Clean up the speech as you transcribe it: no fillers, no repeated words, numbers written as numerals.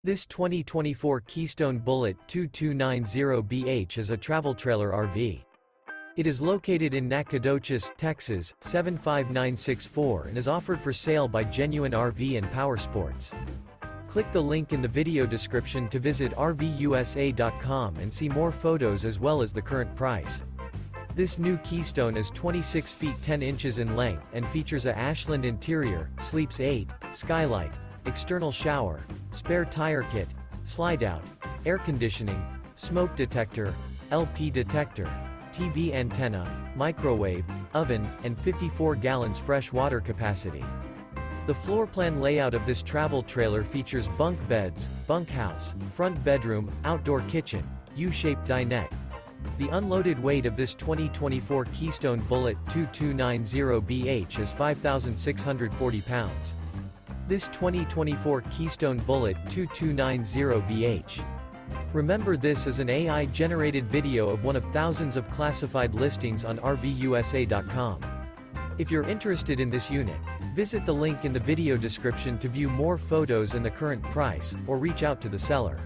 This 2024 Keystone Bullet 2290BH is a travel trailer RV. It is located in Nacogdoches, Texas, 75964 and is offered for sale by Genuine RV Powersports. Click the link in the video description to visit RVUSA.com and see more photos as well as the current price. This new Keystone is 26 feet 10 inches in length and features a Ashland interior, sleeps 8, Skylight, external shower, spare tire kit, Slideout, air conditioning, smoke detector, LP detector, TV antenna, microwave, oven, and 54 gallons fresh water capacity. The floor plan layout of this travel trailer features bunk beds, bunkhouse, front bedroom, outdoor kitchen, U-shaped dinette. The unloaded weight of this 2024 Keystone Bullet 2290BH is 5,640 pounds. This 2024 Keystone Bullet 2290BH. Remember, this is an AI-generated video of one of thousands of classified listings on RVUSA.com. If you're interested in this unit, visit the link in the video description to view more photos and the current price, or reach out to the seller.